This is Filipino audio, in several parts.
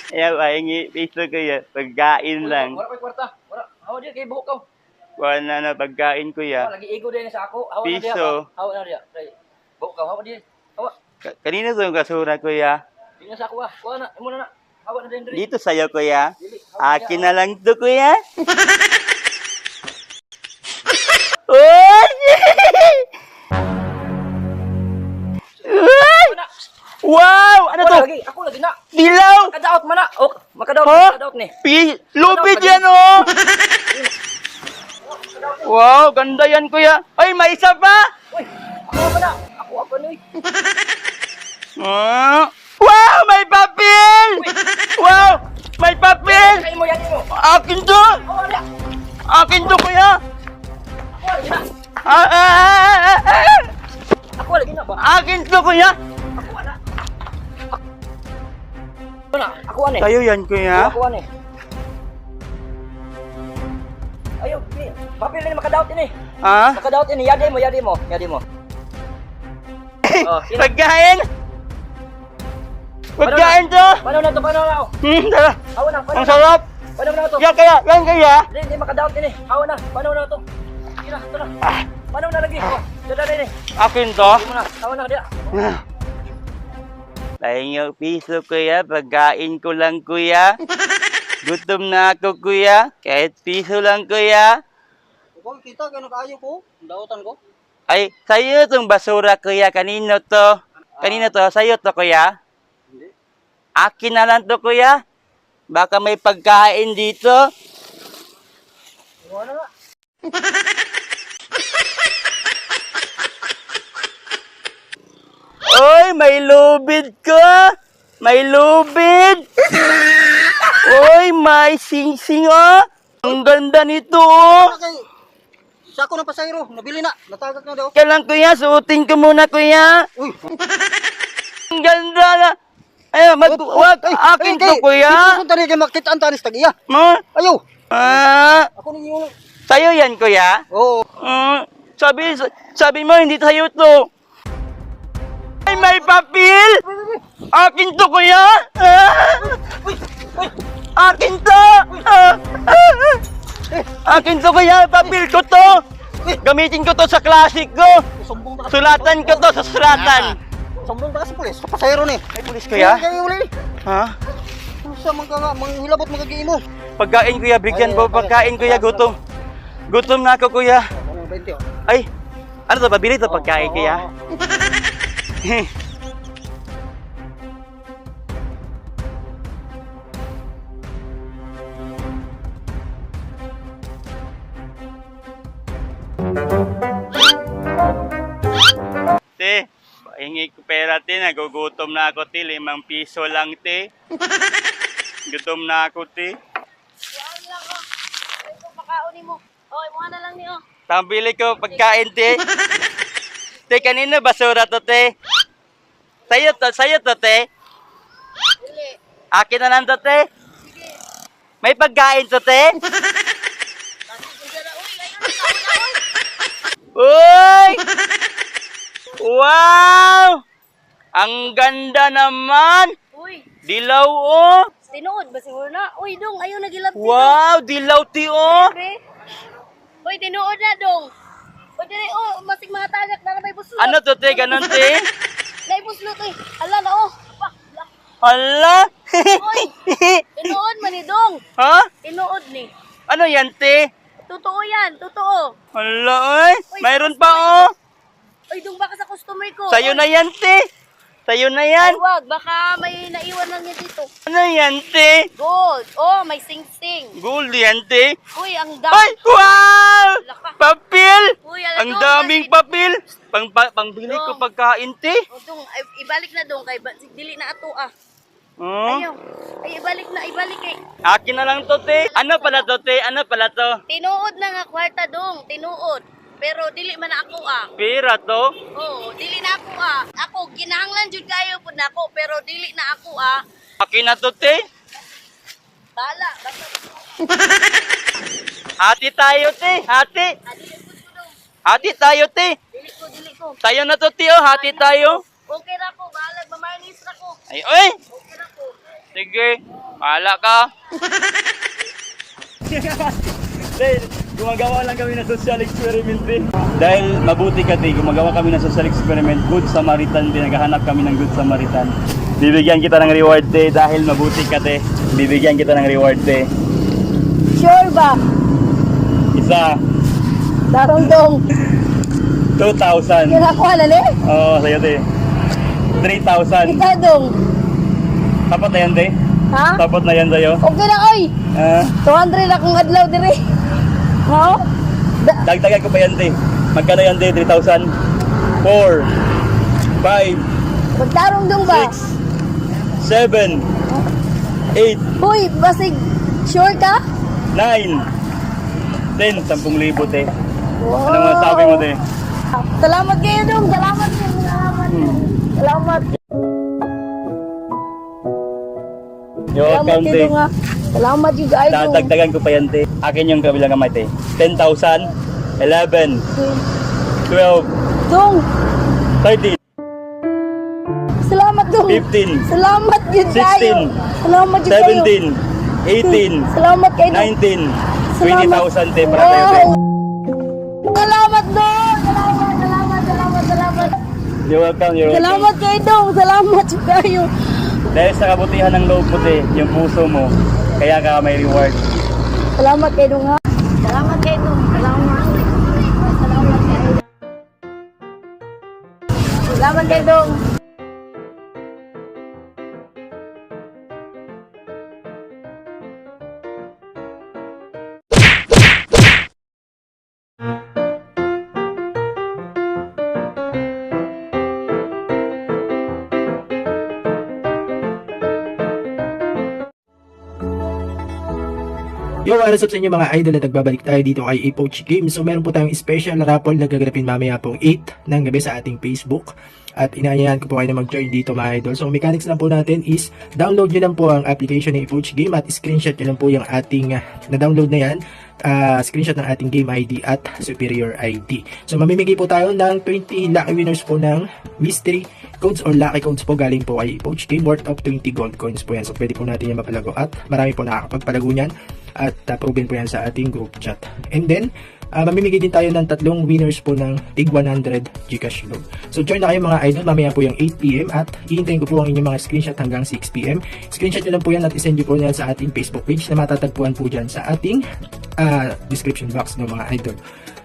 Ayaw, pahingi piso kuya. Pagkain lang. Wala ko'y kwarta. Wala. Hawa diya, kay buhok ka. Wala na pagkain kuya. Lagi igo din sa ako. Hawa na diya. Piso. Hawa na diya. Buhok ka. Hawa diya. Hawa. Kanina to yung kasura kuya. Di na sa ako ah. Kuha na. Imo na na. Hawa na din diri. Dito sa'yo kuya. Dili. Hawa Akin na lang to kuya. Uy! Uy! na. Wow! Ano Ako to? lagi. Ako lagi na. Dilaw! Makadaot man na. Oh, makadaot. Huh? Makadaot ni. Lupit yan oh! Wow, ganda yan kuya. Ay, may isa pa! Uy, ako pa na. Ako ni. Wow, may papel! Wow, may papel! Kay mo yan mo. Akin to! Hawa na. Akin to kuya! Ako lagi na. Ako lagi na ba? Akin to kuya! Ako na. Ako na. Ako ani. Kayo yan kuya? Ako ani. Ayo, papel ni makadaot ini. Ha? Makadaot ini. Yadi mo, yadi mo, yadi mo. Oh, sino? Pagkain! Pagkain to! Paano na to? Paano na? Tara! Hawa na, paano Ang na? sarap! Paano na to? Yan kaya! Yan kaya! Hindi makadaot ini. Hawa na, paano na to? Sige na, ito na. Paano na lagi? Oh. Dali. Akin to? Di mo na. Tawa na dia. Layang piso kuya, pagkain ko lang kuya. Gutom na ako kuya, kahit piso lang kuya. Kung kita kano kaayo ko, dautan ko. Ay, sa'yo itong basura kuya, kanino to? Kanino to? Sa'yo to kuya? Hindi. Akin na lang to kuya. Baka may pagkain dito. Wala nga. Oy, may lubid ka! May lubid! Oy, may sing-sing oh! Ang ganda nito oh! Kay sako ng pasayro, nabili na. Natagak na daw. Kailan kuya, suotin ko muna kuya. Uy. Ang ganda na! Ay, wag, akin to kuya. Ito tani kay makita ang tanis tagiya. Ma? Ayo. Ako ni yung Sa'yo yan kuya? Oo. Sabi mo, hindi sa'yo to. Ay, may papel! Akin to kuya! Akin to! Akin to kuya, papel ko to! Gamitin ko to sa klasik ko! Sumbong ba? Sulatan ko to sa suratan! Sumbong ba sa pulis? Sa pasayro ni. Ay, pulis kuya? Kaya uli. Ha? Sa mga manghilabot magagiimo. Pagkain kuya, bigyan mo pagkain kuya, gutom. Gutom na ako kuya. Ano 20 oh. Ay, ano to, pabili to pagkain kuya? Te, pahingi ko pera te, nagugutom na ako te, 5 piso lang te. Gutom na ako te. Yan lang oh. Ay, kung makaunin mo. Okay, mukha na lang niyo. Pambili ko pagkain te. Te, kanina basura to te. Sa'yo to te. Dili. Akin na lang to te. May pagkain to te. Kasi kung dyan na, uy, ayun, ayun. Uy! Wow! Ang ganda naman! Uy, Dilaw oh! tinuod ba siguro na? Uy, dong, ayun, nagilap dito. Wow! Dilaw ti oh! Pre. Uy, tinuod na, dong. Uy, dire, oh, masig mga tagak na may buslot. Ano to te? Ganon te? May buslot, uy. Ala na, oh. Pak, la. Hala! Uy, tinuod man ni, dong. Ha? Tinuod ni. Ano yan te? Totoo yan, totoo. Hala oy! Mayroon pa oh! Uy, dong, baka sa customer ko. Sa'yo na yan te! Sa'yo na Ay, yan! wag, baka may naiwan lang niya dito. Ano yan te? Gold. Oh, may sing-sing. Gold yan te? Uy, ang Ay! dami. Wow! Laka. Papel! Uy, Ang daming papel! Pangbili ko Dong. pagkain te! O, dong, ay, ibalik na dong kay dili na ato ah. Oh. Ayaw. Ay ibalik kay. Akin na lang to te. Ano pala to te? Ano pala to? Tinuod na nga kwarta dong, tinuod. Pero dili man na ako ah. Pera to? Oo, dili na ako ah. Ako ginahanglan jud kayo pud nako pero dili na ako ah. Akin na to te. Bala, basta Hati tayo te. Hati. dili ko dong. Hati tayo te. Dili ko. Tayo na to te oh. Hati tayo. Okay ra ko, bala mamarnis ra ko. Ay oy. Okay ra ko. Sige. Bahala ka. Gumagawa lang kami ng social experiment eh. Dahil mabuti ka te, gumagawa kami ng social experiment. Good Samaritan din, naghahanap kami ng Good Samaritan. Bibigyan kita ng reward te dahil mabuti ka te. Bibigyan kita ng reward te. Sure ba? Isa, Darong dong. 2,000. Nakuha na ni? Oo, sa'yo te. 3,000. dong. Tapat na yan te? Ha? Tapat na yan sa'yo? Okay na oy. Ah, 200 akong adlaw dire. Ha? dagdagan ko pa yan te. Magkano yan te? 3,000? 4, 5, Magtarong dong ba? 6, 7, 8, Hoy, basig sure ka? 9, 10, 10,000 te. Wow. Anong masasabi mo te? Salamat kayo dong. Salamat kayo. Salamat. Salamat. Yo, Salamat count kayo te. dong ha. Salamat you guys. dong. Dadagdagan ko pa yan te. Akin yung kabilang kamay te. 10,000, 11, 12, Dong. 13, Salamat dong. 15, Salamat yun kayo. 16, Salamat yun kayo. 17, 18, Salamat kayo dong. 19, 20,000 te para tayo te. Wow. Salamat dong. Salamat. You're welcome, you're welcome. Salamat kay Dong. Salamat sa kayo. Dahil sa kabutihan ng loob mo, te, yung puso mo, kaya ka may reward. Salamat kay Dong ha. Salamat kay Dong. Salamat. Salamat kay Dong. Salamat kay Dong. Yo, what's up sa inyo mga idol, at nagbabalik tayo dito kay Epoch Games. So meron po tayong special raffle na gaganapin mamaya pong 8 ng gabi sa ating Facebook. At inaanyayahan ko po kayo na mag-join dito mga idol. So mechanics lang po natin is download nyo lang po ang application ng Epoch Game at screenshot nyo lang po yung ating na-download na yan. Screenshot ng ating game ID at superior ID. So mamimigay po tayo ng 20 lucky winners po ng mystery codes or lucky codes po galing po kay Epoch Game worth of 20 gold coins po yan. So pwede po natin yan mapalago at marami po nakakapagpalago niyan at proven po yan sa ating group chat. And then mamimigay din tayo ng 3 winners po ng tig 100 Gcash load. So join na kayo mga idol, mamaya po yung 8 PM at hihintayin ko po ang inyong mga screenshot hanggang 6 PM. Screenshot nyo lang po yan at isend nyo po yan sa ating Facebook page na matatagpuan po dyan sa ating description box ng mga idol.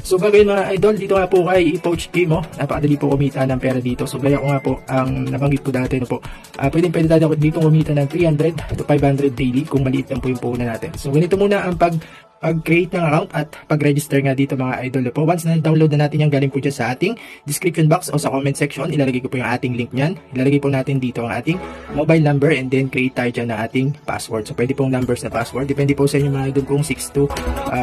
So bagay mga idol, dito nga po kay Epoch Game, napakadali po kumita ng pera dito. So gaya ko nga po ang nabanggit ko dati, pwede tayo dito kumita ng 300 to 500 daily kung maliit lang po yung puhunan natin. So ganito muna ang pag-create ng account at pag-register nga dito mga idol po. Once na download na natin yan, galing po dyan sa ating description box o sa comment section, ilalagay ko po yung ating link nyan. Ilalagay po natin dito ang ating mobile number and then create tayo dyan ng ating password. So pwede pong numbers na password. Depende po sa inyo mga idol kung 6 to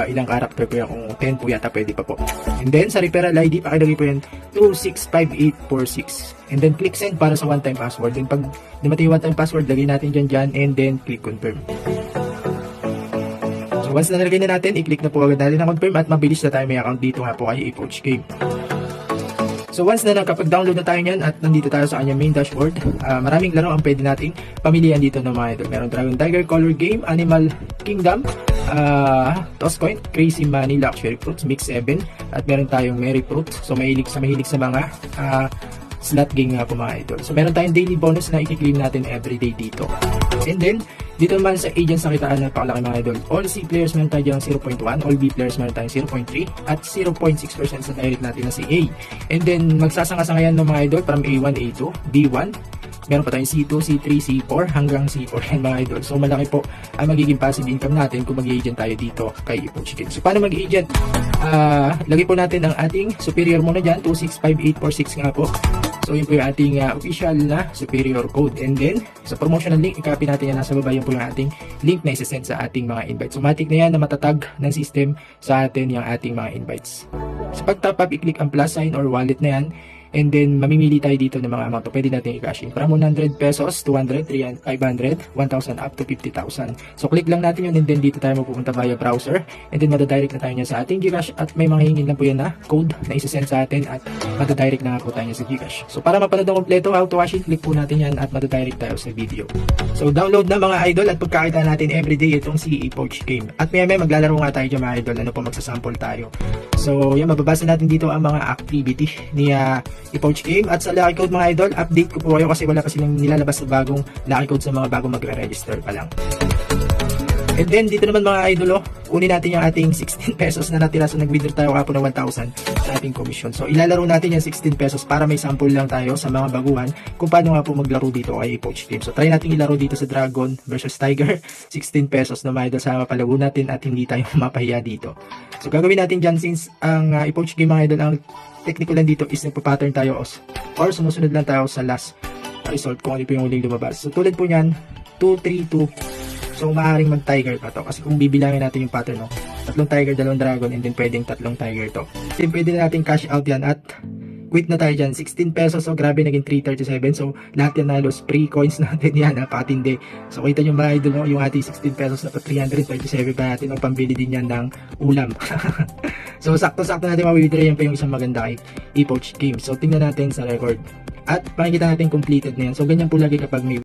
ilang character po yan. Kung 10 po yata pwede pa po. And then sa referral ID, pakilagay po yan 265846. And then click send para sa one-time password. Then pag dumating yung one-time password, lagay natin dyan and then click confirm. So once na nalagay na natin, i-click na po agad natin ang confirm at mabilis na tayo may account dito nga po kay Epoch Game. So once na nakapag-download na tayo niyan at nandito tayo sa kanyang main dashboard, maraming laro ang pwede nating pamilihan dito ng mga idol. Meron Dragon Tiger, Color Game, Animal Kingdom, Toss Coin, Crazy Money, Luxury Fruits, Mix 7, at meron tayong Merry Fruit. So mahilig sa mga slot game nga po mga idol. So meron tayong daily bonus na i-claim natin everyday dito. And then dito naman sa agents nakitaan napakalaki mga idol. All C players meron tayong 0.1, all B players meron tayong 0.3 at 0.6% sa direct natin na si A. And then magsasanga-sangayan ng mga idol from A1, A2, B1, meron pa tayong C2, C3, C4 hanggang C4 yan mga idol. So malaki po ang magiging passive income natin kung mag-agent tayo dito kay Epoch Game. So paano mag-agent? Lagay po natin ang ating superior muna dyan, 265846 nga po. So yun po yung ating official na superior code. And then sa promotional link, i-copy natin yan nasa baba. Yun po yung ating link na isa-send sa ating mga invites. So matik na yan na matatag ng system sa atin yung ating mga invites. Sa pag-top up, i-click ang plus sign or wallet na yan. And then mamimili tayo dito ng mga amount. So, pwede natin i-cash in. From 100 pesos, 200, 300, 500, 1,000 up to 50,000. So click lang natin yun and then dito tayo mapupunta via browser. And then madadirect na tayo niya sa ating Gcash at may mga hingin lang po yan na code na isa-send sa atin at madadirect na nga po tayo niya sa Gcash. So para mapanood ang kompleto how to cash in, click po natin yan at madadirect tayo sa video. So download na mga idol at pagkakita natin everyday itong si Epoch Game. At may maglalaro nga tayo dyan mga idol. Ano po, magsasample tayo. So yan, mababasa natin dito ang mga activity ni Epoch Game. At sa lucky code mga idol, update ko po kayo kasi wala pa silang nilalabas na bagong lucky code sa mga bagong magre-register pa lang. And then dito naman mga idol, kunin natin yung ating 16 pesos na natira. So nag-withdraw tayo kapon ng 1,000 sa ating commission. So ilalaro natin yung 16 pesos para may sample lang tayo sa mga baguhan kung paano nga po maglaro dito kay Epoch Game. So try natin ilaro dito sa Dragon versus Tiger. 16 pesos na mga idol sa mapalago natin at hindi tayo mapahiya dito. So gagawin natin dyan since ang Epoch Game mga idol, ang technical lang dito is nagpa-pattern tayo or sumusunod lang tayo sa last result kung ano po yung huling lumabas. So tulad po nyan, 2, 3, 2. So maaaring mag-tiger pa to kasi kung bibilangin natin yung pattern, tatlong tiger, dalawang dragon, and then pwedeng tatlong tiger to. Then pwede na natin cash out yan at quit na tayo dyan. 16 pesos, so grabe, naging 337. So lahat yan nalos, free coins natin yan, napakatindi. So kita nyo mga idol, yung ating 16 pesos na 337 pa natin, ang pambili din yan ng ulam. So sakto-sakto natin mawithdraw yan pa yung isang maganda kay Epoch Game. So tingnan natin sa record at makikita natin completed na yan. So ganyan po lagi kapag may